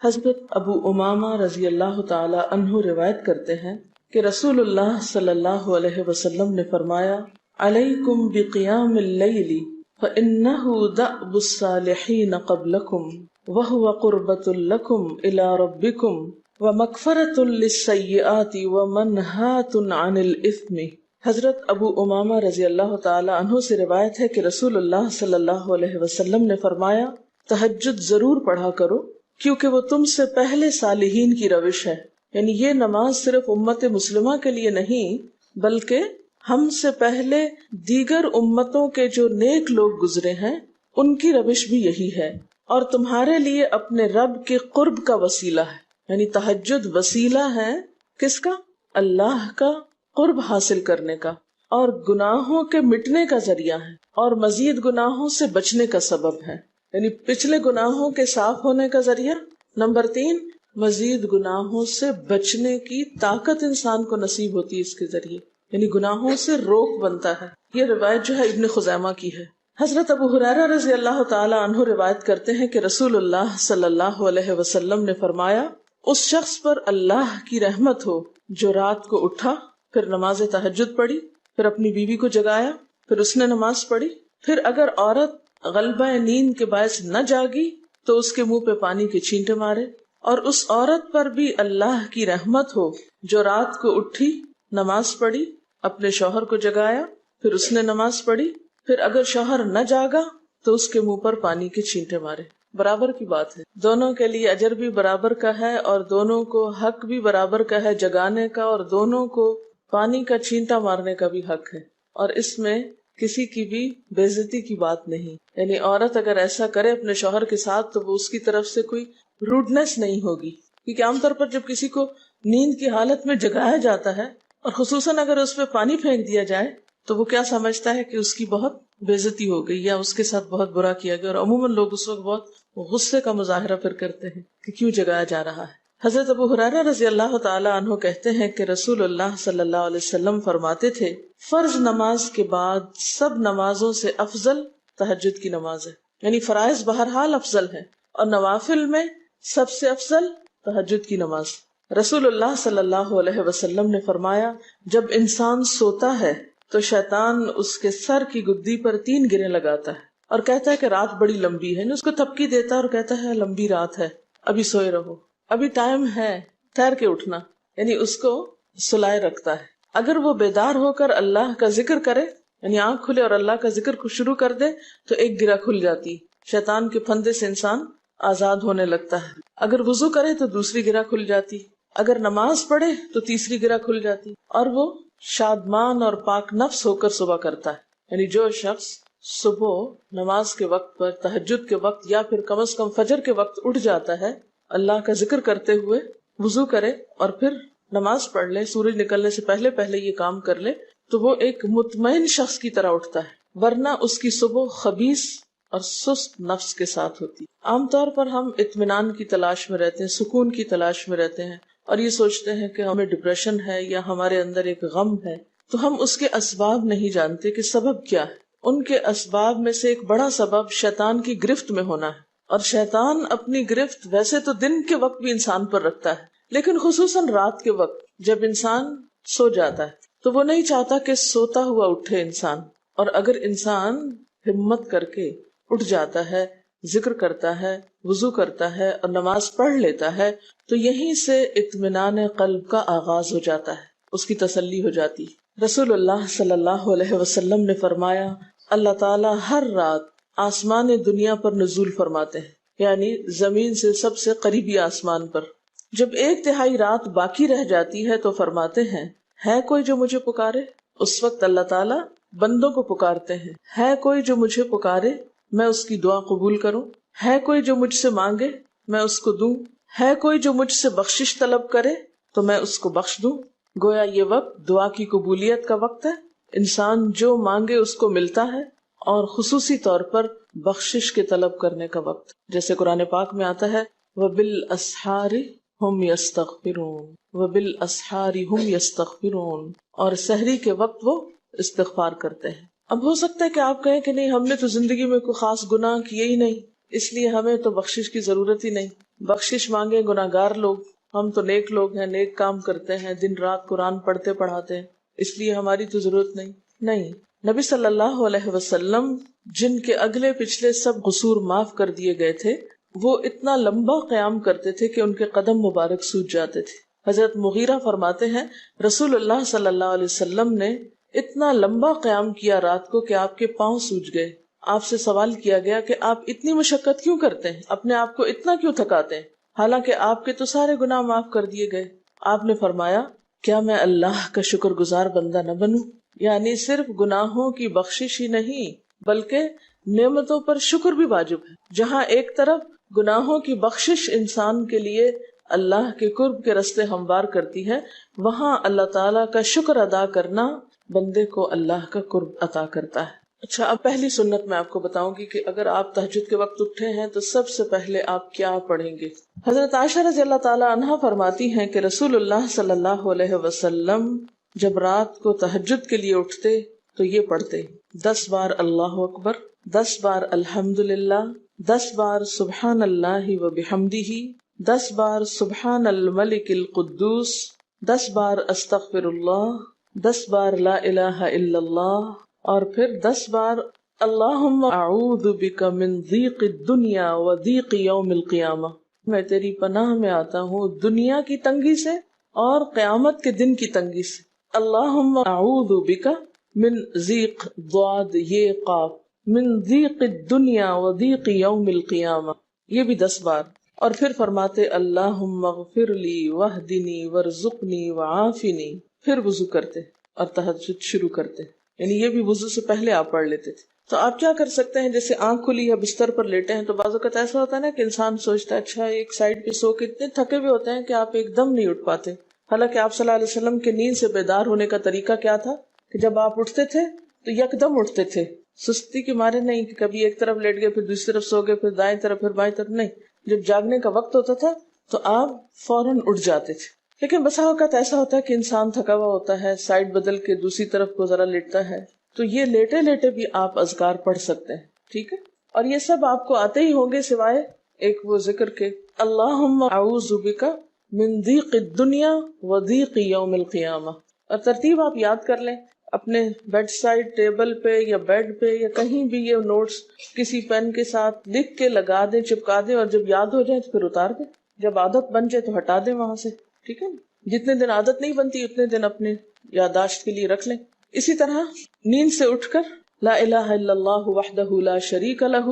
حضرت ابو امامہ رضی اللہ تعالی عنہ روایت کرتے ہیں کہ رسول اللہ صلی اللہ علیہ وسلم نے فرمایا، علیکم بقیام اللیل فإنہ دأب الصالحین قبلکم وہو قربۃ لکم الی ربکم ومغفرۃ للسیئات ومنہاۃ عن الاثم۔ حضرت ابو امامہ رضی اللہ تعالی عنہ سے روایت ہے کہ رسول اللہ صلی اللہ علیہ وسلم نے فرمایا، تہجد ضرور پڑھا کرو کیونکہ وہ تم سے پہلے صالحین کی روش ہے۔ یعنی یہ نماز صرف امت مسلمہ کے لیے نہیں بلکہ ہم سے پہلے دیگر امتوں کے جو نیک لوگ گزرے ہیں ان کی روش بھی یہی ہے، اور تمہارے لیے اپنے رب کے قرب کا وسیلہ ہے۔ یعنی تہجد وسیلہ ہے کس کا؟ اللہ کا قرب حاصل کرنے کا، اور گناہوں کے مٹنے کا ذریعہ ہے، اور مزید گناہوں سے بچنے کا سبب ہے۔ یعنی پچھلے گناہوں کے صاف ہونے کا ذریعہ، نمبر 3 مزید گناہوں سے بچنے کی طاقت انسان کو نصیب ہوتی ہے اس کے ذریعے، یعنی گناہوں سے روک بنتا ہے۔ یہ روایت جو ہے ابن خزیمہ کی ہے۔ حضرت ابو ہریرہ رضی اللہ تعالی عنہ روایت کرتے ہیں کہ رسول اللہ صلی اللہ علیہ وسلم نے فرمایا، اس شخص پر اللہ کی رحمت ہو جو رات کو اٹھا، پھر نماز تہجد پڑھی، پھر اپنی بیوی کو جگایا، پھر اس نے نماز پڑھی، پھر اگر عورت غلبہ نیند کے باعث نہ جاگی تو اس کے منہ پہ پانی کے چھینٹے مارے، اور اس عورت پر بھی اللہ کی رحمت ہو جو رات کو اٹھی، نماز پڑھی، اپنے شوہر کو جگایا، پھر اس نے نماز پڑھی، پھر اگر شوہر نہ جاگا تو اس کے منہ پر پانی کے چھینٹے مارے۔ برابر کی بات ہے، دونوں کے لیے اجر بھی برابر کا ہے اور دونوں کو حق بھی برابر کا ہے جگانے کا، اور دونوں کو پانی کا چھینٹا مارنے کا بھی حق ہے، اور اس میں کسی کی بھی بے عزتی کی بات نہیں۔ یعنی عورت اگر ایسا کرے اپنے شوہر کے ساتھ تو وہ اس کی طرف سے کوئی روڈنس نہیں ہوگی، کیونکہ عام طور پر جب کسی کو نیند کی حالت میں جگایا جاتا ہے اور خصوصاً اگر اس پہ پانی پھینک دیا جائے تو وہ کیا سمجھتا ہے کہ اس کی بہت بے عزتی ہو گئی یا اس کے ساتھ بہت برا کیا گیا، اور عموماً لوگ اس وقت بہت غصے کا مظاہرہ پھر کرتے ہیں کہ کیوں جگایا جا رہا ہے۔ حضرت ابو ہریرہ رضی اللہ تعالی عنہ کہتے ہیں کہ رسول اللہ صلی اللہ علیہ وسلم فرماتے تھے، فرض نماز کے بعد سب نمازوں سے افضل تہجد کی نماز ہے۔ یعنی فرائض بہرحال افضل ہے اور نوافل میں سب سے افضل تہجد کی نماز۔ رسول اللہ صلی اللہ علیہ وسلم نے فرمایا، جب انسان سوتا ہے تو شیطان اس کے سر کی گدی پر 3 گریں لگاتا ہے اور کہتا ہے کہ رات بڑی لمبی ہے، اس کو تھپکی دیتا ہے اور کہتا ہے لمبی رات ہے، ابھی سوئے رہو، ابھی ٹائم ہے، ٹھہر کے اٹھنا، یعنی اس کو سلائے رکھتا ہے۔ اگر وہ بیدار ہو کر اللہ کا ذکر کرے، یعنی آنکھ کھلے اور اللہ کا ذکر کو شروع کر دے تو ایک گرہ کھل جاتی، شیطان کے پھندے سے انسان آزاد ہونے لگتا ہے۔ اگر وضو کرے تو دوسری گرہ کھل جاتی، اگر نماز پڑھے تو تیسری گرہ کھل جاتی، اور وہ شادمان اور پاک نفس ہو کر صبح کرتا ہے۔ یعنی جو شخص صبح نماز کے وقت پر، تہجد کے وقت یا پھر کم از کم فجر کے وقت اٹھ جاتا ہے، اللہ کا ذکر کرتے ہوئے وضو کرے اور پھر نماز پڑھ لے، سورج نکلنے سے پہلے پہلے یہ کام کر لے تو وہ ایک مطمئن شخص کی طرح اٹھتا ہے، ورنہ اس کی صبح خبیث اور سست نفس کے ساتھ ہوتی۔ عام طور پر ہم اطمینان کی تلاش میں رہتے ہیں، سکون کی تلاش میں رہتے ہیں، اور یہ سوچتے ہیں کہ ہمیں ڈپریشن ہے یا ہمارے اندر ایک غم ہے، تو ہم اس کے اسباب نہیں جانتے کہ سبب کیا ہے۔ ان کے اسباب میں سے ایک بڑا سبب شیطان کی گرفت میں ہونا ہے، اور شیطان اپنی گرفت ویسے تو دن کے وقت بھی انسان پر رکھتا ہے، لیکن خصوصاً رات کے وقت جب انسان سو جاتا ہے تو وہ نہیں چاہتا کہ سوتا ہوا اٹھے انسان، اور اگر انسان ہمت کر کے اٹھ جاتا ہے، ذکر کرتا ہے، وضو کرتا ہے اور نماز پڑھ لیتا ہے تو یہیں سے اطمینان قلب کا آغاز ہو جاتا ہے، اس کی تسلی ہو جاتی۔ رسول اللہ صلی اللہ علیہ وسلم نے فرمایا، اللہ تعالیٰ ہر رات آسمان دنیا پر نزول فرماتے ہیں، یعنی زمین سے سب سے قریبی آسمان پر۔ جب 1/3 رات باقی رہ جاتی ہے تو فرماتے ہیں، ہے کوئی جو مجھے پکارے؟ اس وقت اللہ تعالیٰ بندوں کو پکارتے ہیں، ہے کوئی جو مجھے پکارے میں اس کی دعا قبول کروں؟ ہے کوئی جو مجھ سے مانگے میں اس کو دوں؟ ہے کوئی جو مجھ سے بخشش طلب کرے تو میں اس کو بخش دوں؟ گویا یہ وقت دعا کی قبولیت کا وقت ہے، انسان جو مانگے اس کو ملتا ہے، اور خصوصی طور پر بخشش کے طلب کرنے کا وقت، جیسے قرآن پاک میں آتا ہے وَبِالْأَسْحَارِ هُمْ يَسْتَغْفِرُونَ وَبِالْأَسْحَارِ هُمْ يَسْتَغْفِرُونَ، اور سحری کے وقت وہ استغفار کرتے ہیں۔ اب ہو سکتا ہے کہ آپ کہیں کہ نہیں، ہم نے تو زندگی میں کوئی خاص گناہ کیے ہی نہیں، اس لیے ہمیں تو بخشش کی ضرورت ہی نہیں۔ بخشش مانگے گناہگار لوگ، ہم تو نیک لوگ ہیں، نیک کام کرتے ہیں، دن رات قرآن پڑھتے پڑھاتے ہیں، اس لیے ہماری تو ضرورت نہیں۔ نبی صلی اللہ علیہ وسلم جن کے اگلے پچھلے سب قصور معاف کر دیے گئے تھے، وہ اتنا لمبا قیام کرتے تھے کہ ان کے قدم مبارک سوج جاتے تھے۔ حضرت مغیرہ فرماتے ہیں رسول اللہ صلی اللہ علیہ وسلم نے اتنا لمبا قیام کیا رات کو کہ آپ کے پاؤں سوج گئے۔ آپ سے سوال کیا گیا کہ آپ اتنی مشقت کیوں کرتے ہیں، اپنے آپ کو اتنا کیوں تھکاتے ہیں، حالانکہ آپ کے تو سارے گناہ معاف کر دیے گئے۔ آپ نے فرمایا کیا میں اللہ کا شکر گزار بندہ نہ بنوں؟ یعنی صرف گناہوں کی بخشش ہی نہیں بلکہ نعمتوں پر شکر بھی واجب ہے۔ جہاں ایک طرف گناہوں کی بخشش انسان کے لیے اللہ کے قرب کے راستے ہموار کرتی ہے، وہاں اللہ تعالیٰ کا شکر ادا کرنا بندے کو اللہ کا قرب عطا کرتا ہے۔ اچھا، اب پہلی سنت میں آپ کو بتاؤں گی کہ اگر آپ تہجد کے وقت اٹھے ہیں تو سب سے پہلے آپ کیا پڑھیں گے۔ حضرت عائشہ رضی اللہ تعالیٰ عنہا فرماتی ہیں کہ رسول اللہ صلی اللہ علیہ وسلم جب رات کو تہجد کے لیے اٹھتے تو یہ پڑھتے 10 بار اللہ اکبر، 10 بار الحمدللہ، 10 بار سبحان اللہ و بحمدہ، 10 بار سبحان الملک القدوس، 10 بار استغفر اللہ، 10 بار لا الہ الا اللہ، اور پھر 10 بار اللہم اعوذ بک من ضیق الدنیا و ضیق یوم القیامہ، میں تیری پناہ میں آتا ہوں دنیا کی تنگی سے اور قیامت کے دن کی تنگی سے۔ اللہم اعوذ بک من ضیق ضاد یہ قاف من ضیق الدنیا و ضیق یوم القیامہ، یہ بھی 10 بار۔ اور پھر فرماتے اللہم اغفر لی واہدنی وارزقنی وعافنی، پھر وضو کرتے اور تہجد شروع کرتے، یعنی یہ بھی وضو سے پہلے آپ پڑھ لیتے تھے۔ تو آپ کیا کر سکتے ہیں، جیسے آنکھ کھلی یا بستر پر لیٹے ہیں تو بعض اوقات ایسا ہوتا ہے نا کہ انسان سوچتا ہے اچھا ایک سائڈ پہ سو کے اتنے تھکے ہوئے ہوتے ہیں کہ آپ ایک دم نہیں اٹھ پاتے۔ حالانکہ آپ صلی اللہ علیہ وسلم کے نیند سے بیدار ہونے کا طریقہ کیا تھا کہ جب آپ اٹھتے تھے تو یکدم اٹھتے تھے، سستی کے مارے نہیں کہ کبھی ایک طرف لیٹ گئے پھر دوسری طرف سو گئے پھر دائیں طرف پھر بائیں طرف، نہیں، جب جاگنے کا وقت ہوتا تھا تو آپ فوراً اٹھ جاتے تھے۔ لیکن بسا اوقات ایسا ہوتا ہے کہ انسان تھکا ہوا ہوتا ہے، سائڈ بدل کے دوسری طرف کو ذرا لیٹتا ہے، تو یہ لیٹے لیٹے بھی آپ اذکار پڑھ سکتے ہیں، ٹھیک ہے؟ اور یہ سب آپ کو آتے ہی ہوں گے سوائے ایک وہ ذکر کے اللہم اعوذ بک من ضیق الدنیا و ضیق یوم القیامہ، اور ترتیب آپ یاد کر لیں اپنے بیڈ سائڈ ٹیبل پہ یا بیڈ پہ یا کہیں بھی، یہ نوٹس کسی پین کے ساتھ لکھ کے لگا دیں، چپکا دیں، اور جب یاد ہو جائے تو پھر اتار دیں، جب عادت بن جائے تو ہٹا دیں وہاں سے، ٹھیک ہے نا؟ جتنے دن عادت نہیں بنتی اتنے دن اپنے یادداشت کے لیے رکھ لیں۔ اسی طرح نیند سے اٹھ کر لا الہ الا اللہ وحدہ لا شریک لہ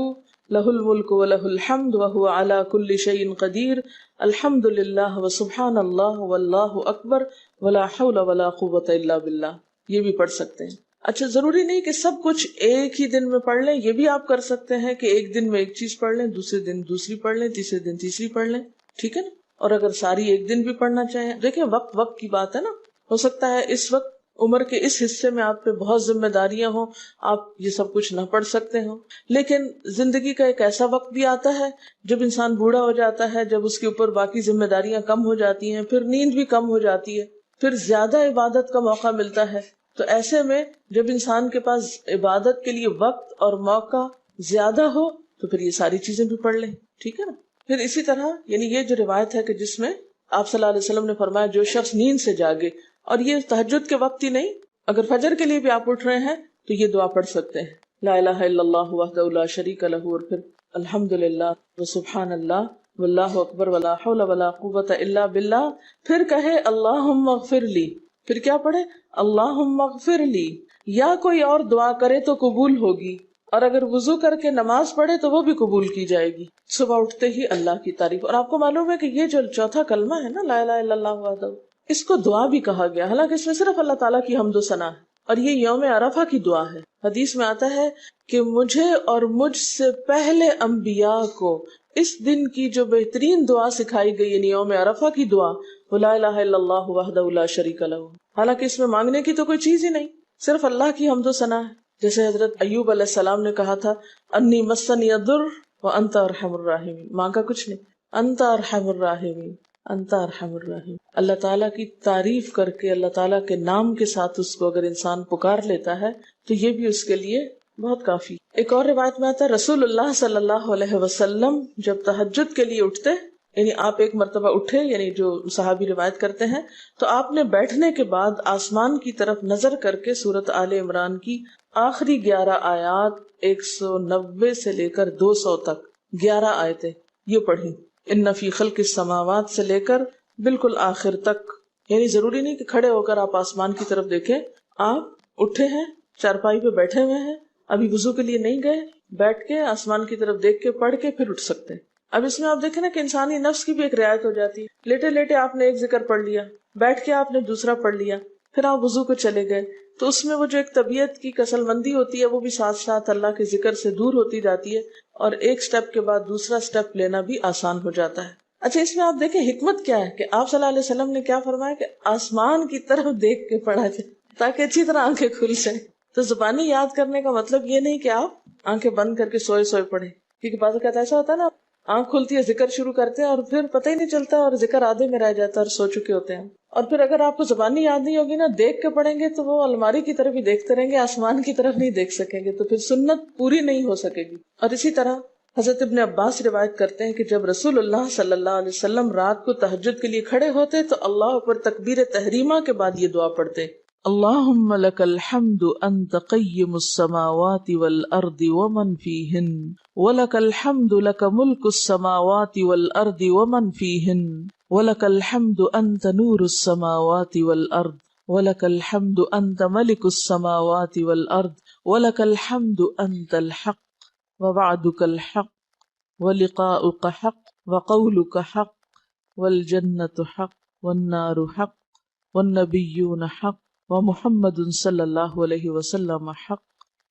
لہ الملک ولہ الحمد وہو علی کل شیء قدیر الحمد للہ وسبحان اللہ واللہ اکبر ولا حول ولا قوۃ الا باللہ، یہ بھی پڑھ سکتے ہیں۔ اچھا، ضروری نہیں کہ سب کچھ ایک ہی دن میں پڑھ لیں، یہ بھی آپ کر سکتے ہیں کہ ایک دن میں ایک چیز پڑھ لیں، دوسرے دن دوسری پڑھ لیں، تیسرے دن تیسری پڑھ لیں، ٹھیک ہے نا؟ اور اگر ساری ایک دن بھی پڑھنا چاہیں، دیکھیں وقت کی بات ہے نا، ہو سکتا ہے اس وقت عمر کے اس حصے میں آپ پہ بہت ذمہ داریاں ہوں، آپ یہ سب کچھ نہ پڑھ سکتے ہوں، لیکن زندگی کا ایک ایسا وقت بھی آتا ہے جب انسان بوڑھا ہو جاتا ہے، جب اس کے اوپر باقی ذمہ داریاں کم ہو جاتی ہیں، پھر نیند بھی کم ہو جاتی ہے، پھر زیادہ عبادت کا موقع ملتا ہے۔ تو ایسے میں جب انسان کے پاس عبادت کے لیے وقت اور موقع زیادہ ہو تو پھر یہ ساری چیزیں بھی پڑھ لیں، ٹھیک ہے نا؟ پھر اسی طرح یعنی یہ جو روایت ہے کہ جس میں آپ صلی اللہ علیہ وسلم نے فرمایا جو شخص نیند سے جاگے، اور یہ تہجد کے وقت ہی نہیں، اگر فجر کے لیے بھی آپ اٹھ رہے ہیں تو یہ دعا پڑھ سکتے ہیں، لا الہ الا اللہ وحدہ لا شریک لہ، اور پھر الحمدللہ وسبحان اللہ واللہ اکبر ولا حول ولا قوۃ الا باللہ، پھر کہے اللہم اغفر لی، پھر کیا پڑھے اللہم اغفر لی، یا کوئی اور دعا کرے تو قبول ہوگی، اور اگر وضو کر کے نماز پڑھے تو وہ بھی قبول کی جائے گی۔ صبح اٹھتے ہی اللہ کی تعریف، اور آپ کو معلوم ہے کہ یہ جو چوتھا کلمہ ہے نا لا الہ الا اللہ وحدہ، اس کو دعا بھی کہا گیا، حالانکہ اس میں صرف اللہ تعالیٰ کی حمد و ثنا ہے، اور یہ یوم عرفہ کی دعا ہے۔ حدیث میں آتا ہے کہ مجھے اور مجھ سے پہلے انبیاء کو اس دن کی جو بہترین دعا سکھائی گئی یعنی یوم عرفہ کی دعا وہ لا الہ الا اللہ وحدہ لا شریک لہ، حالانکہ اس میں مانگنے کی تو کوئی چیز ہی نہیں، صرف اللہ کی حمد و ثنا ہے۔ جیسے حضرت ایوب علیہ السلام نے کہا تھا انی مسنی الضر وانت ارحم الراحمین، مانگا کچھ نہیں، انت ارحم الراحمین، انت ارحم الراحمین۔ اللہ تعالیٰ کی تعریف کر کے اللہ تعالیٰ کے نام کے ساتھ اس کو اگر انسان پکار لیتا ہے تو یہ بھی اس کے لیے بہت کافی۔ ایک اور روایت میں آتا ہے رسول اللہ صلی اللہ علیہ وسلم جب تہجد کے لیے اٹھتے یعنی آپ ایک مرتبہ اٹھے، یعنی جو صحابی روایت کرتے ہیں، تو آپ نے بیٹھنے کے بعد آسمان کی طرف نظر کر کے سورۃ آل عمران کی آخری 11 آیات 190 سے لے کر 200 تک 11 آیتیں یہ پڑھی، ان فی خلق السماوات سے لے کر بالکل آخر تک. یعنی ضروری نہیں کہ کھڑے ہو کر آپ آسمان کی طرف دیکھیں، آپ اٹھے ہیں، چارپائی پہ بیٹھے ہوئے ہیں، ابھی وضو کے لیے نہیں گئے، بیٹھ کے آسمان کی طرف دیکھ کے پڑھ کے پھر اٹھ سکتے ہیں. اب اس میں آپ دیکھیں نا کہ انسانی نفس کی بھی ایک رعایت ہو جاتی ہے. لیٹے لیٹے آپ نے ایک ذکر پڑھ لیا، بیٹھ کے آپ نے دوسرا پڑھ لیا، پھر آپ وضو کو چلے گئے، تو اس میں وہ جو ایک طبیعت کی کسل مندی ہوتی ہے وہ بھی ساتھ ساتھ اللہ کے ذکر سے دور ہوتی جاتی ہے، اور ایک سٹیپ کے بعد دوسرا سٹیپ لینا بھی آسان ہو جاتا ہے. اچھا، اس میں آپ دیکھیں حکمت کیا ہے کہ آپ صلی اللہ علیہ وسلم نے کیا فرمایا کہ آسمان کی طرف دیکھ کے پڑھا جائے تاکہ اچھی طرح آنکھیں کھل جائیں. تو زبانی یاد کرنے کا مطلب یہ نہیں کہ آپ آنکھیں بند کر کے سوئے سوئے پڑھیں، کیونکہ بعض اوقات ایسا ہوتا ہے نا، آنکھ کھلتی ہے، ذکر شروع کرتے ہیں اور پھر پتہ ہی نہیں چلتا اور ذکر آدھے میں رہ جاتا ہے اور سو چکے ہوتے ہیں. اور پھر اگر آپ کو زبانی یاد نہیں ہوگی نا، دیکھ کے پڑھیں گے تو وہ الماری کی طرف ہی دیکھتے رہیں گے، آسمان کی طرف نہیں دیکھ سکیں گے، تو پھر سنت پوری نہیں ہو سکے گی. اور اسی طرح حضرت ابن عباس روایت کرتے ہیں کہ جب رسول اللہ صلی اللہ علیہ وسلم رات کو تہجد کے لیے کھڑے ہوتے تو اللہ پر تکبیر تحریمہ کے بعد یہ دعا پڑھتے: اللہم لک الحمد انت قیم السماوات والارض ومن فیہن ولک الحمد لک ملک السماوات والارض ومن فیہن ولک الحمد انت نور السماوات والارض ولک الحمد انت ملک السماوات والارض ولک الحمد انت الحق ووعدك الحق ولقاؤك حق وقولك حق والجنة حق والنار حق والنبيون حق ومحمد صلی اللہ علیہ وسلم حق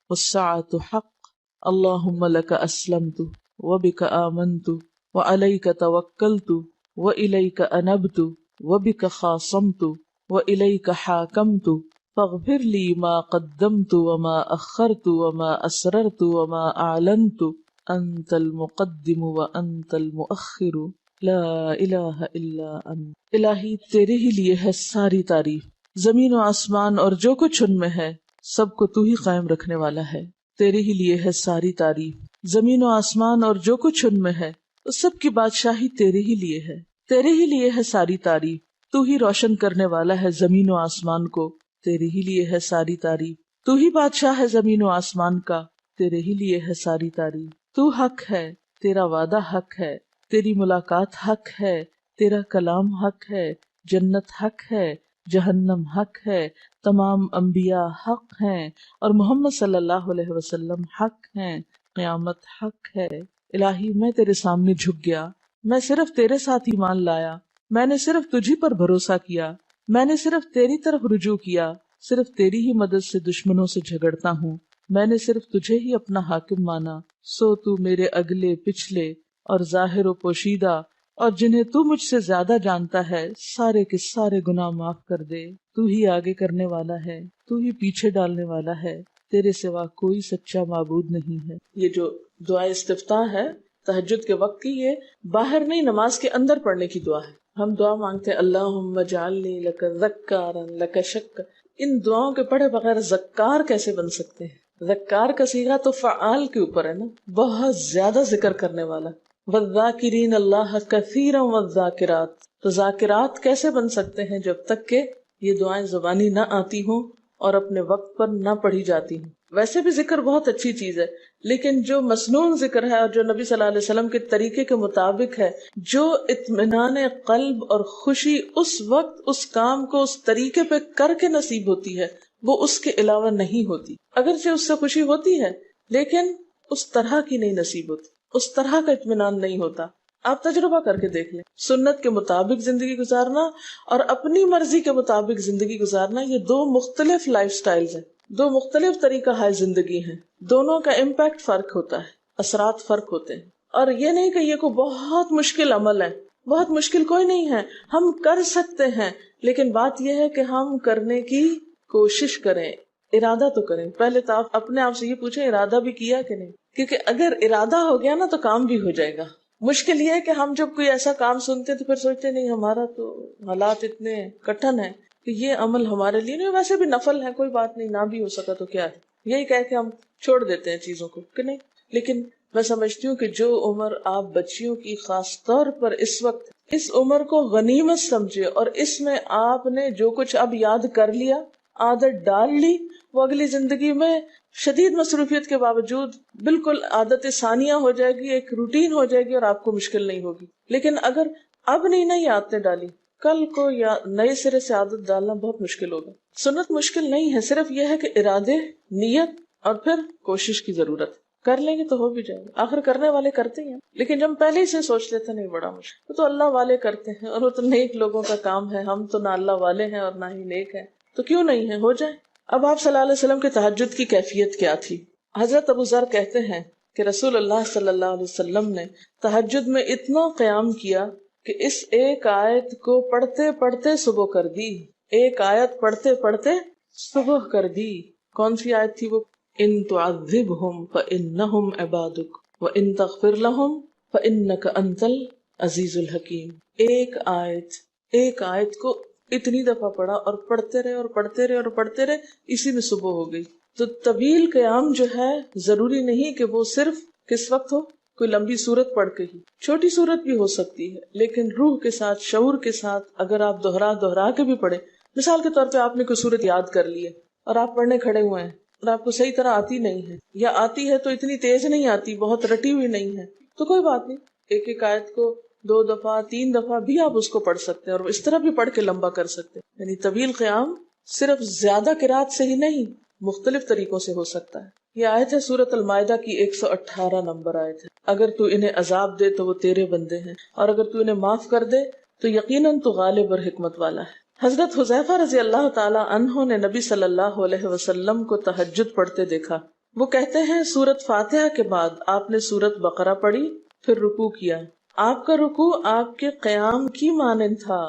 والساعة حق اللهم لك أسلمت وبك آمنت وعليك توكلت وإليك أنبت وبك خاصمت وإليك حاكمت فاغفر لي ما قدمت وما أخرت وما أسررت وما أعلنت أنت المقدم وأنت المؤخر لا الہ الا انت. الہی تیرے ہی لیے ہے ساری تعریف، زمین و آسمان اور جو کچھ ان میں ہے سب کو تو ہی قائم رکھنے والا ہے. تیرے ہی لیے ہے ساری تعریف، زمین و آسمان اور جو کچھ ان میں ہے اس سب کی بادشاہی تیرے ہی لیے ہے. تیرے ہی لیے ہے ساری تعریف، تو ہی روشن کرنے والا ہے زمین و آسمان کو، تیرے ہی لیے ہے ساری تعریف. تو ہی بادشاہ ہے زمین و آسمان کا، تیرے ہی لیے ہے ساری تعریف. تو حق ہے، تیرا وعدہ حق ہے، تیری ملاقات حق ہے، تیرا کلام حق ہے، جنت حق ہے، جہنم حق ہے، تمام انبیاء حق ہیں اور محمد صلی اللہ علیہ وسلم حق ہیں، قیامت حق ہے. الہی میں تیرے سامنے جھک گیا، میں صرف تیرے ساتھ ایمان لایا، میں نے صرف تجھی پر بھروسہ کیا، میں نے صرف تیری طرف رجوع کیا، صرف تیری ہی مدد سے دشمنوں سے جھگڑتا ہوں، میں نے صرف تجھے ہی اپنا حاکم مانا. سو تو میرے اگلے پچھلے اور ظاہر و پوشیدہ اور جنہیں تو مجھ سے زیادہ جانتا ہے سارے کے سارے گناہ معاف کر دے. تو ہی آگے کرنے والا ہے، تو ہی پیچھے ڈالنے والا ہے، تیرے سوا کوئی سچا معبود نہیں ہے. یہ جو دعا استفتاح ہے تہجد کے وقت کی، یہ باہر نہیں نماز کے اندر پڑھنے کی دعا ہے. ہم دعا مانگتے ہیں اللہم اجعلنی لک ذکارا لک شکارا. ان دعاؤں کے پڑھے بغیر ذکار کیسے بن سکتے ہیں؟ ذکار کا صیغہ تو فعال کے اوپر ہے نا، بہت زیادہ ذکر کرنے والا. والذاکرین اللہ کثیرا والذاکرات. تو ذاکرات کیسے بن سکتے ہیں جب تک کہ یہ دعائیں زبانی نہ آتی ہوں اور اپنے وقت پر نہ پڑھی جاتی ہوں. ویسے بھی ذکر بہت اچھی چیز ہے، لیکن جو مسنون ذکر ہے اور جو نبی صلی اللہ علیہ وسلم کے طریقے کے مطابق ہے، جو اطمینان قلب اور خوشی اس وقت اس کام کو اس طریقے پہ کر کے نصیب ہوتی ہے، وہ اس کے علاوہ نہیں ہوتی. اگرچہ اس سے خوشی ہوتی ہے لیکن اس طرح کی نہیں نصیب ہوتی، اس طرح کا اطمینان نہیں ہوتا. آپ تجربہ کر کے دیکھ لیں، سنت کے مطابق زندگی گزارنا اور اپنی مرضی کے مطابق زندگی گزارنا، یہ دو مختلف لائف سٹائلز ہیں، دو مختلف طریقہ ہے زندگی ہیں. دونوں کا امپیکٹ فرق ہوتا ہے، اثرات فرق ہوتے ہیں. اور یہ نہیں کہ یہ کوئی بہت مشکل عمل ہے، بہت مشکل کوئی نہیں ہے، ہم کر سکتے ہیں. لیکن بات یہ ہے کہ ہم کرنے کی کوشش کریں، ارادہ تو کریں. پہلے تو آپ اپنے آپ سے یہ پوچھیں ارادہ بھی کیا کہ نہیں، کیونکہ اگر ارادہ ہو گیا نا تو کام بھی ہو جائے گا. مشکل یہ ہے کہ ہم جب کوئی ایسا کام سنتے تو پھر سوچتے نہیں ہمارا تو حالات اتنے کٹھن ہیں کہ یہ عمل ہمارے لیے نہیں، ویسے بھی نفل ہے، کوئی بات نہیں، نہ بھی ہو سکا تو کیا ہے، یہی کہہ کے ہم چھوڑ دیتے ہیں چیزوں کو کہ نہیں. لیکن میں سمجھتی ہوں کہ جو عمر آپ بچیوں کی خاص طور پر اس وقت اس عمر کو غنیمت سمجھے اور اس میں آپ نے جو کچھ اب یاد کر لیا، عادت ڈال لی، وہ اگلی زندگی میں شدید مصروفیت کے باوجود بالکل عادت ثانیہ ہو جائے گی، ایک روٹین ہو جائے گی اور آپ کو مشکل نہیں ہوگی. لیکن اگر اب نہیں عادتیں ڈالی، کل کو یا نئے سرے سے عادت ڈالنا بہت مشکل ہوگا. سنت مشکل نہیں ہے، صرف یہ ہے کہ ارادے، نیت اور پھر کوشش کی ضرورت. کر لیں گے تو ہو بھی جائے گا، آخر کرنے والے کرتے ہیں. لیکن جب پہلے ہی سے سوچ لیتے نہیں بڑا مشکل، تو اللہ والے کرتے ہیں اور وہ تو نیک لوگوں کا کام ہے. ہم تو نہ اللہ والے ہیں اور نہ ہی نیک ہیں، تو کیوں نہیں ہے، ہو جائے. اب آپ صلی اللہ علیہ وسلم کے تہجد کی کیفیت کیا تھی؟ حضرت ابو ذر کہتے ہیں کہ رسول اللہ صلی اللہ علیہ وسلم نے تہجد میں اتنا قیام کیا کہ اس ایک آیت کو پڑھتے پڑھتے صبح کر دی. ایک آیت پڑھتے پڑھتے صبح کر دی. کون سی آیت تھی وہ؟ ان تعذبہم فانہم عبادک وان تغفر لہم فانک انت العزیز الحکیم. ایک آیت کو اتنی دفعہ پڑھا اور پڑھتے رہے اور پڑھتے رہے اور پڑھتے رہے، اسی میں صبح ہو گئی. تو طویل قیام جو ہے ضروری نہیں کہ وہ صرف کس وقت ہو، کوئی لمبی سورت پڑھ کے ہی. چھوٹی سورت بھی ہو سکتی ہے، لیکن روح کے ساتھ، شعور کے ساتھ اگر آپ دہرا کے بھی پڑھیں. مثال کے طور پہ آپ نے کوئی سورت یاد کر لی ہے اور آپ پڑھنے کھڑے ہوئے ہیں اور آپ کو صحیح طرح آتی نہیں ہے، یا آتی ہے تو اتنی تیز نہیں آتی، بہت رٹی ہوئی نہیں ہے، تو کوئی بات نہیں. ایک آیت کو 2 دفعہ 3 دفعہ بھی آپ اس کو پڑھ سکتے ہیں اور اس طرح بھی پڑھ کے لمبا کر سکتے ہیں. یعنی طویل قیام صرف زیادہ قرات سے ہی نہیں، مختلف طریقوں سے ہو سکتا ہے. یہ آیت ہے سورۃ المائدہ کی 118 نمبر آیت ہے. اگر تو انہیں عذاب دے تو وہ تیرے بندے ہیں، اور اگر تو انہیں معاف کر دے تو یقیناً تو غالب اور حکمت والا ہے. حضرت حذیفہ رضی اللہ تعالی عنہ نے نبی صلی اللہ علیہ وسلم کو تہجد پڑھتے دیکھا. وہ کہتے ہیں سورۃ فاتحہ کے بعد آپ نے سورۃ بقرہ پڑھی، پھر رکوع کیا. آپ کا رکوع آپ کے قیام کی مانند تھا.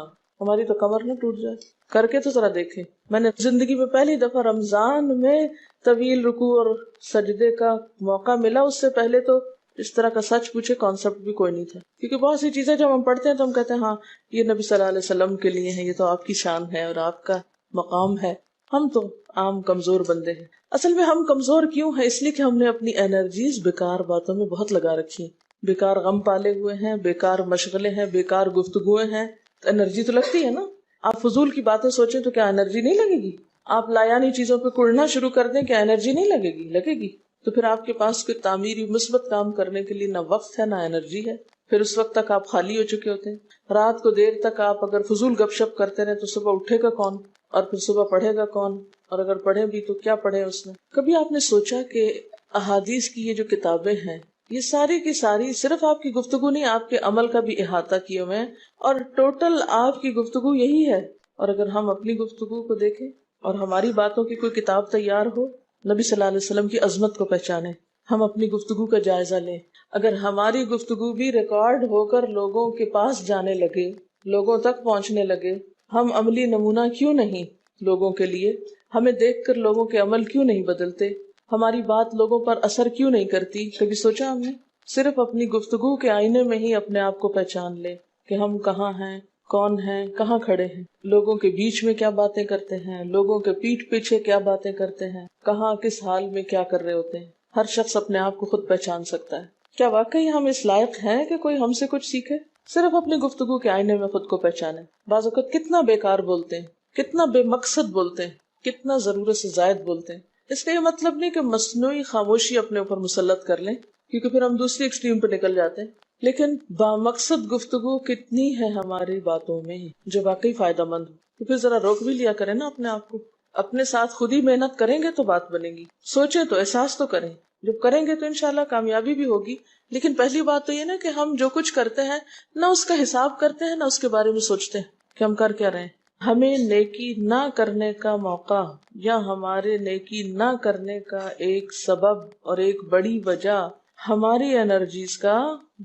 ہماری تو کمر نہ ٹوٹ جائے. کر کے تو ذرا دیکھیں. میں نے زندگی میں پہلی دفعہ رمضان میں طویل رکوع اور سجدے کا موقع ملا. اس سے پہلے تو اس طرح کا سچ پوچھے کانسیپٹ بھی کوئی نہیں تھا، کیونکہ بہت سی چیزیں جب ہم پڑھتے ہیں تو ہم کہتے ہیں ہاں یہ نبی صلی اللہ علیہ وسلم کے لیے ہے، یہ تو آپ کی شان ہے اور آپ کا مقام ہے. ہم تو عام کمزور بندے ہیں. اصل میں ہم کمزور کیوں ہیں؟ اس لیے کہ ہم نے اپنی انرجیز بیکار باتوں میں بہت لگا رکھی ہیں. بیکار غم پالے ہوئے ہیں، بیکار مشغلے ہیں، بیکار گفتگویں ہیں. انرجی تو لگتی ہے نا. آپ فضول کی باتیں سوچیں تو کیا انرجی نہیں لگے گی؟ آپ لایانی چیزوں پہ کڑنا شروع کر دیں، کیا انرجی نہیں لگے گی؟ لگے گی. تو پھر آپ کے پاس کوئی تعمیری مثبت کام کرنے کے لیے نہ وقت ہے نہ انرجی ہے. پھر اس وقت تک آپ خالی ہو چکے ہوتے ہیں. رات کو دیر تک آپ اگر فضول گپ شپ کرتے رہے تو صبح اٹھے گا کون، اور پھر صبح پڑھے گا کون، اور اگر پڑھے بھی تو کیا پڑھے اس میں. کبھی آپ نے سوچا کہ احادیث کی یہ جو کتابیں ہیں یہ ساری کی ساری صرف آپ کی گفتگو نہیں، آپ کے عمل کا بھی احاطہ کیے ہوئے ہیں، اور ٹوٹل آپ کی گفتگو یہی ہے. اور اگر ہم اپنی گفتگو کو دیکھیں اور ہماری باتوں کی کوئی کتاب تیار ہو، نبی صلی اللہ علیہ وسلم کی عظمت کو پہچانیں. ہم اپنی گفتگو کا جائزہ لیں. اگر ہماری گفتگو بھی ریکارڈ ہو کر لوگوں کے پاس جانے لگے، لوگوں تک پہنچنے لگے، ہم عملی نمونہ کیوں نہیں لوگوں کے لیے؟ ہمیں دیکھ کر لوگوں کے عمل کیوں نہیں بدلتے؟ ہماری بات لوگوں پر اثر کیوں نہیں کرتی؟ کبھی سوچا ہم نے؟ صرف اپنی گفتگو کے آئینے میں ہی اپنے آپ کو پہچان لے کہ ہم کہاں ہیں، کون ہیں، کہاں کھڑے ہیں، لوگوں کے بیچ میں کیا باتیں کرتے ہیں، لوگوں کے پیٹھ پیچھے کیا باتیں کرتے ہیں، کہاں کس حال میں کیا کر رہے ہوتے ہیں. ہر شخص اپنے آپ کو خود پہچان سکتا ہے. کیا واقعی ہم اس لائق ہیں کہ کوئی ہم سے کچھ سیکھے؟ صرف اپنی گفتگو کے آئینے میں خود کو پہچانے. بعض اوقات کتنا بیکار بولتے ہیں، کتنا بے مقصد بولتے ہیں، کتنا ضرورت سے زائد بولتے ہیں. اس کا یہ مطلب نہیں کہ مصنوعی خاموشی اپنے اوپر مسلط کر لیں، کیونکہ پھر ہم دوسری ایکسٹریم پہ نکل جاتے ہیں. لیکن بامقصد گفتگو کتنی ہے ہماری باتوں میں جو واقعی فائدہ مند ہو، تو پھر ذرا روک بھی لیا کریں نا اپنے آپ کو. اپنے ساتھ خود ہی محنت کریں گے تو بات بنے گی. سوچیں تو، احساس تو کریں. جب کریں گے تو انشاءاللہ کامیابی بھی ہوگی. لیکن پہلی بات تو یہ نا کہ ہم جو کچھ کرتے ہیں نہ اس کا حساب کرتے ہیں، نہ اس کے بارے میں سوچتے ہیں کہ ہم کر کیا رہے ہیں. ہمیں نیکی نہ کرنے کا موقع یا ہمارے نیکی نہ کرنے کا ایک سبب اور ایک بڑی وجہ ہماری انرجیز کا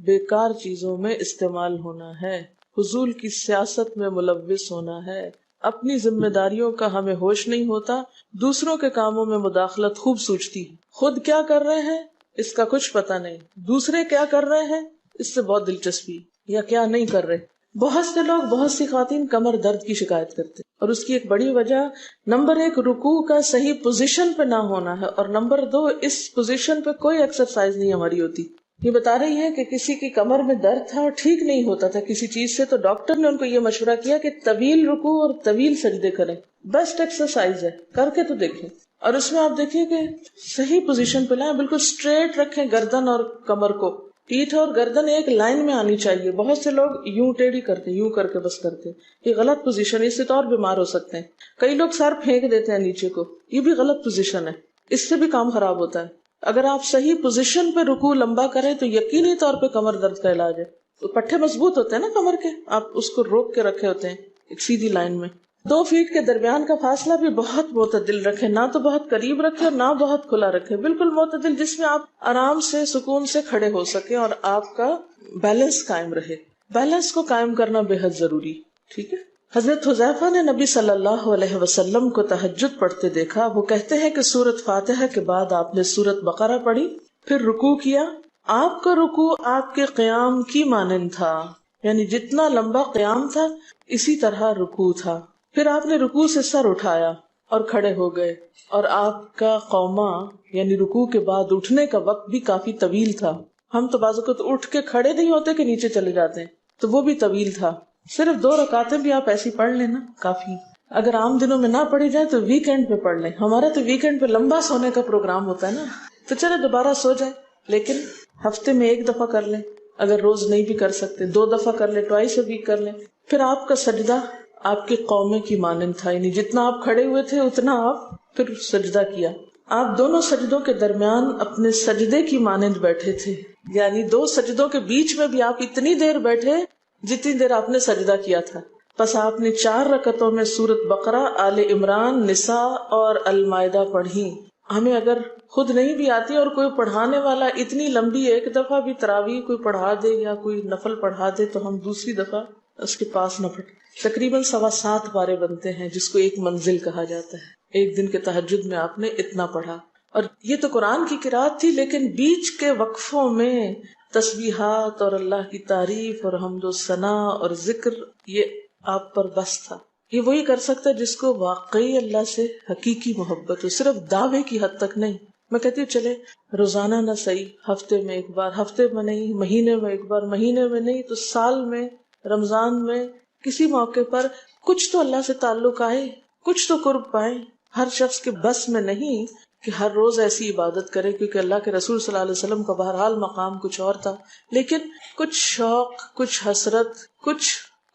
بیکار چیزوں میں استعمال ہونا ہے، فضول کی سیاست میں ملوث ہونا ہے. اپنی ذمہ داریوں کا ہمیں ہوش نہیں ہوتا، دوسروں کے کاموں میں مداخلت خوب سوچتی ہے. خود کیا کر رہے ہیں اس کا کچھ پتہ نہیں، دوسرے کیا کر رہے ہیں اس سے بہت دلچسپی، یا کیا نہیں کر رہے. بہت سے لوگ، بہت سی خواتین کمر درد کی شکایت کرتے، اور اس کی ایک بڑی وجہ نمبر 1 رکوع کا صحیح پوزیشن پہ نہ ہونا ہے، اور نمبر 2 اس پوزیشن پہ کوئی ایکسرسائز نہیں ہماری ہوتی. یہ بتا رہی ہیں کہ کسی کی کمر میں درد تھا اور ٹھیک نہیں ہوتا تھا کسی چیز سے، تو ڈاکٹر نے ان کو یہ مشورہ کیا کہ طویل رکوع اور طویل سجدے کریں، بیسٹ ایکسرسائز ہے، کر کے تو دیکھیں۔ اور اس میں آپ دیکھیے کہ صحیح پوزیشن پہ لائیں، بالکل اسٹریٹ رکھیں گردن اور کمر کو، پیٹھ اور گردن ایک لائن میں آنی چاہیے۔ بہت سے لوگ یوں ٹیڑھی کرتے، یوں کر کے بس کرتے، یہ غلط پوزیشن ہے، اس سے تو اور بیمار ہو سکتے ہیں۔ کئی لوگ سر پھینک دیتے ہیں نیچے کو، یہ بھی غلط پوزیشن ہے، اس سے بھی کام خراب ہوتا ہے۔ اگر آپ صحیح پوزیشن پہ رکوع لمبا کریں تو یقینی طور پہ کمر درد کا علاج ہے۔ تو پٹھے مضبوط ہوتے ہیں نا کمر کے، آپ اس کو روک کے رکھے ہوتے ہیں ایک سیدھی لائن میں۔ 2 فیٹ کے درمیان کا فاصلہ بھی بہت معتدل رکھیں، نہ تو بہت قریب رکھیں اور نہ بہت کھلا رکھیں، بالکل معتدل، جس میں آپ آرام سے سکون سے کھڑے ہو سکیں اور آپ کا بیلنس قائم رہے۔ بیلنس کو قائم کرنا بے حد ضروری، ٹھیک ہے۔ حضرت حذیفہ نے نبی صلی اللہ علیہ وسلم کو تہجد پڑھتے دیکھا، وہ کہتے ہیں کہ سورۃ فاتحہ کے بعد آپ نے سورۃ بقرہ پڑھی، پھر رکوع کیا، آپ کا رکوع آپ کے قیام کی مانند تھا، یعنی جتنا لمبا قیام تھا اسی طرح رکوع تھا، پھر آپ نے رکوع سے سر اٹھایا اور کھڑے ہو گئے، اور آپ کا قوما یعنی رکوع کے بعد اٹھنے کا وقت بھی کافی طویل تھا۔ ہم تو بعض اوقات اٹھ کے کھڑے نہیں ہوتے کہ نیچے چلے جاتے ہیں، تو وہ بھی طویل تھا۔ صرف 2 رکعتیں بھی آپ ایسی پڑھ لینا کافی، اگر عام دنوں میں نہ پڑھی جائے تو ویکینڈ پہ پڑھ لیں۔ ہمارا تو ویکینڈ پہ لمبا سونے کا پروگرام ہوتا ہے نا، تو چلے دوبارہ سو جائیں، لیکن ہفتے میں 1 دفعہ کر لیں، اگر روز نہیں بھی کر سکتے 2 دفعہ کر لیں، ٹوائس اے ویک کر لیں۔ پھر آپ کا سجدہ آپ کے قومے کی مانند تھا، یعنی جتنا آپ کھڑے ہوئے تھے اتنا آپ پھر سجدہ کیا۔ آپ دونوں سجدوں کے درمیان اپنے سجدے کی مانند بیٹھے تھے، یعنی 2 سجدوں کے بیچ میں بھی آپ اتنی دیر بیٹھے جتنی دیر آپ نے سجدہ کیا تھا۔ پس آپ نے 4 رکعتوں میں سورۃ بقرہ، آل عمران، نساء اور المائدہ پڑھی۔ ہمیں اگر خود نہیں بھی آتی اور کوئی پڑھانے والا اتنی لمبی 1 دفعہ بھی تراویح کوئی پڑھا دے یا کوئی نفل پڑھا دے تو ہم دوسری دفعہ اس کے پاس نہ پڑھیں۔ تقریباً 7.25 پارے بنتے ہیں، جس کو ایک منزل کہا جاتا ہے۔ ایک دن کے تہجد میں آپ نے اتنا پڑھا، اور یہ تو قرآن کی قرات تھی، لیکن بیچ کے وقفوں میں تسبیحات اور اللہ کی تعریف اور حمد و ثنا اور ذکر، یہ آپ پر بس تھا۔ یہ وہی کر سکتا ہے جس کو واقعی اللہ سے حقیقی محبت ہو، صرف دعوے کی حد تک نہیں۔ میں کہتی ہوں چلے روزانہ نہ صحیح، ہفتے میں 1 بار، ہفتے میں نہیں، مہینے میں 1 بار، مہینے میں نہیں تو سال میں، رمضان میں، کسی موقع پر کچھ تو اللہ سے تعلق آئے، کچھ تو قرب پائیں۔ ہر شخص کے بس میں نہیں کہ ہر روز ایسی عبادت کرے، کیونکہ اللہ کے رسول صلی اللہ علیہ وسلم کا بہرحال مقام کچھ اور تھا، لیکن کچھ شوق، کچھ حسرت،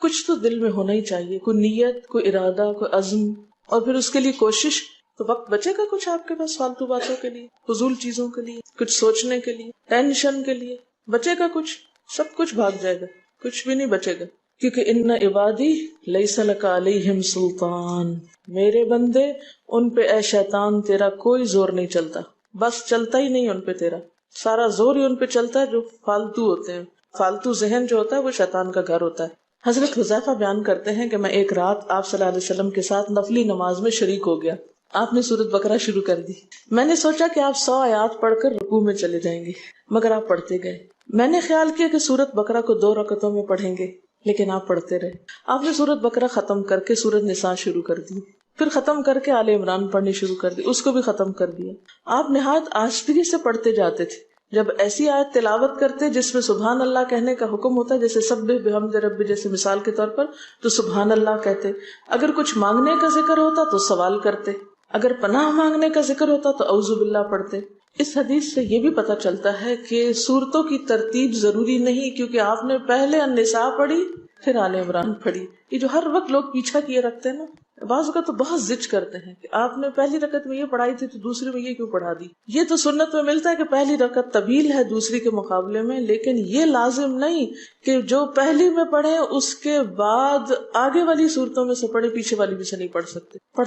کچھ تو دل میں ہونا ہی چاہیے، کوئی نیت، کوئی ارادہ، کوئی عزم، اور پھر اس کے لیے کوشش۔ تو وقت بچے گا کچھ آپ کے پاس فالتو باتوں کے لیے، فضول چیزوں کے لیے، کچھ سوچنے کے لیے، ٹینشن کے لیے بچے گا کچھ؟ سب کچھ بھاگ جائے گا، کچھ بھی نہیں بچے گا، کیونکہ ان عبادی لیس لک علیہم سلطان، میرے بندے ان پہ اے شیطان تیرا کوئی زور نہیں چلتا، بس چلتا ہی نہیں ان پہ تیرا، سارا زور ہی ان پہ چلتا ہے جو فالتو ہوتے ہیں۔ فالتو ذہن جو ہوتا ہے وہ شیطان کا گھر ہوتا ہے۔ حضرت حذیفہ بیان کرتے ہیں کہ میں ایک رات آپ صلی اللہ علیہ وسلم کے ساتھ نفلی نماز میں شریک ہو گیا، آپ نے سورۃ بقرہ شروع کر دی، میں نے سوچا کہ آپ 100 آیات پڑھ کر رکوع میں چلے جائیں گے، مگر آپ پڑھتے گئے۔ میں نے خیال کیا کہ سورۃ بقرہ کو 2 رکعتوں میں پڑھیں گے، لیکن آپ پڑھتے رہے۔ آپ نے سورۃ بقرہ ختم کر کے سورۃ نساء شروع کر دی، پھر ختم کر کے آل عمران پڑھنی شروع کر دی، اس کو بھی ختم کر دیا۔ آپ نہایت آہستگی سے پڑھتے جاتے تھے، جب ایسی آیت تلاوت کرتے جس میں سبحان اللہ کہنے کا حکم ہوتا ہے، جیسے سبح بحمد رب جیسے مثال کے طور پر، تو سبحان اللہ کہتے۔ اگر کچھ مانگنے کا ذکر ہوتا تو سوال کرتے، اگر پناہ مانگنے کا ذکر ہوتا تو اعوذ باللہ پڑھتے۔ اس حدیث سے یہ بھی پتہ چلتا ہے کہ سورتوں کی ترتیب ضروری نہیں، کیونکہ آپ نے پہلے النساء پڑھی پھر آل عمران پڑھی۔ یہ جو ہر وقت لوگ پیچھا کیے رکھتے ہیں نا، بعض اوقات تو بہت ضد کرتے ہیں کہ آپ نے پہلی رکعت میں یہ پڑھائی تھی تو دوسری میں یہ کیوں پڑھا دی۔ یہ تو سنت میں ملتا ہے کہ پہلی رکعت طویل ہے دوسری کے مقابلے میں، لیکن یہ لازم نہیں کہ جو پہلی میں پڑھے اس کے بعد آگے والی صورتوں میں سے پڑھے، پیچھے والی میں سے نہیں پڑھ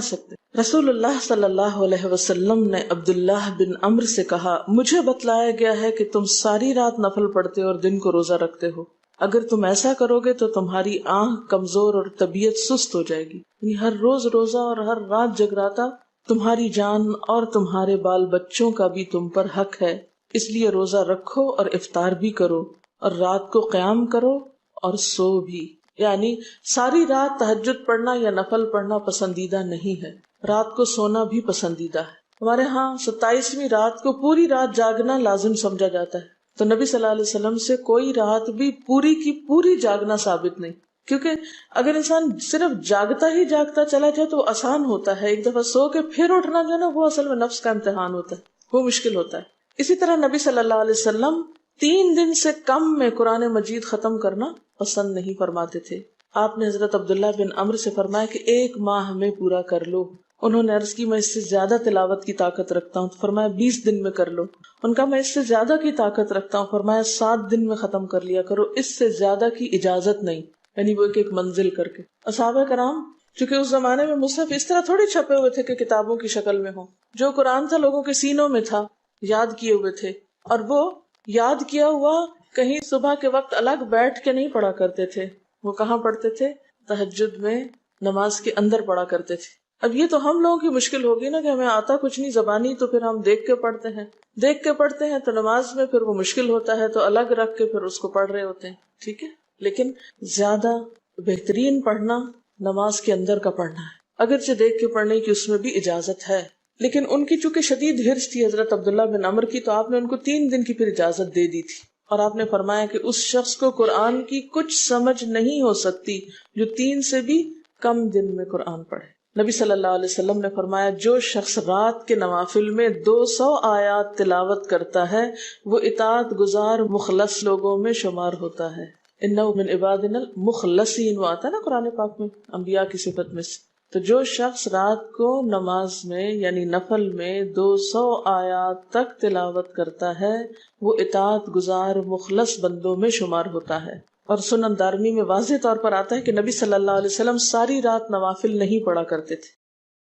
سکتے۔ رسول اللہ صلی اللہ علیہ وسلم نے عبداللہ بن عمرو سے کہا، مجھے بتلایا گیا ہے کہ تم ساری رات نفل پڑھتے اور دن کو روزہ رکھتے ہو، اگر تم ایسا کرو گے تو تمہاری آنکھ کمزور اور طبیعت سست ہو جائے گی، یعنی ہر روز روزہ اور ہر رات جگراتا تمہاری جان اور تمہارے بال بچوں کا بھی تم پر حق ہے، اس لیے روزہ رکھو اور افطار بھی کرو اور رات کو قیام کرو اور سو بھی۔ یعنی ساری رات تہجد پڑھنا یا نفل پڑھنا پسندیدہ نہیں ہے، رات کو سونا بھی پسندیدہ ہے۔ ہمارے ہاں 27ویں رات کو پوری رات جاگنا لازم سمجھا جاتا ہے، تو نبی صلی اللہ علیہ وسلم سے کوئی رات بھی پوری کی پوری جاگنا ثابت نہیں، کیونکہ اگر انسان صرف جاگتا ہی جاگتا چلا جائے تو وہ آسان ہوتا ہے، ایک دفعہ سو کے پھر اٹھنا جو ہے نا وہ اصل میں نفس کا امتحان ہوتا ہے، وہ مشکل ہوتا ہے۔ اسی طرح نبی صلی اللہ علیہ وسلم 3 دن سے کم میں قرآن مجید ختم کرنا پسند نہیں فرماتے تھے۔ آپ نے حضرت عبداللہ بن عمرو سے فرمایا کہ 1 ماہ میں پورا کر لو۔ انہوں نے عرض کی میں اس سے زیادہ تلاوت کی طاقت رکھتا ہوں، تو فرمایا 20 دن میں کر لو۔ ان کا میں اس سے زیادہ کی طاقت رکھتا ہوں، فرمایا 7 دن میں ختم کر لیا کرو، اس سے زیادہ کی اجازت نہیں، یعنی وہ ایک منزل کر کے۔ صحابہ کرام چونکہ اس زمانے میں مصحف اس طرح تھوڑی چھپے ہوئے تھے کہ کتابوں کی شکل میں ہوں، جو قرآن تھا لوگوں کے سینوں میں تھا، یاد کیے ہوئے تھے، اور وہ یاد کیا ہوا کہیں صبح کے وقت الگ بیٹھ کے نہیں پڑھا کرتے تھے، وہ کہاں پڑھتے تھے؟ تہجد میں نماز کے اندر پڑھا کرتے تھے۔ اب یہ تو ہم لوگوں کی مشکل ہوگی نا کہ ہمیں آتا کچھ نہیں زبانی، تو پھر ہم دیکھ کے پڑھتے ہیں تو نماز میں پھر وہ مشکل ہوتا ہے تو الگ رکھ کے پھر اس کو پڑھ رہے ہوتے ہیں، ٹھیک ہے۔ لیکن زیادہ بہترین پڑھنا نماز کے اندر کا پڑھنا ہے، اگرچہ دیکھ کے پڑھنے کی اس میں بھی اجازت ہے، لیکن ان کی چونکہ شدید حرص تھی حضرت عبداللہ بن عمر کی، تو آپ نے ان کو 3 دن کی پھر اجازت دے دی تھی، اور آپ نے فرمایا کہ اس شخص کو قرآن کی کچھ سمجھ نہیں ہو سکتی جو 3 سے بھی کم دن میں قرآن پڑھے۔ نبی صلی اللہ علیہ وسلم نے فرمایا جو شخص رات کے نوافل میں 200 آیات تلاوت کرتا ہے وہ اطاعت گزار مخلص لوگوں میں شمار ہوتا ہے۔ انہ من عبادنا المخلصین، وہ آتا ہے نا قرآن پاک میں انبیاء کی صفت میں سے۔ تو جو شخص رات کو نماز میں یعنی نفل میں 200 آیات تک تلاوت کرتا ہے وہ اطاعت گزار مخلص بندوں میں شمار ہوتا ہے۔ اور سنن دارمی میں واضح طور پر آتا ہے کہ نبی صلی اللہ علیہ وسلم ساری رات نوافل نہیں پڑھا کرتے تھے،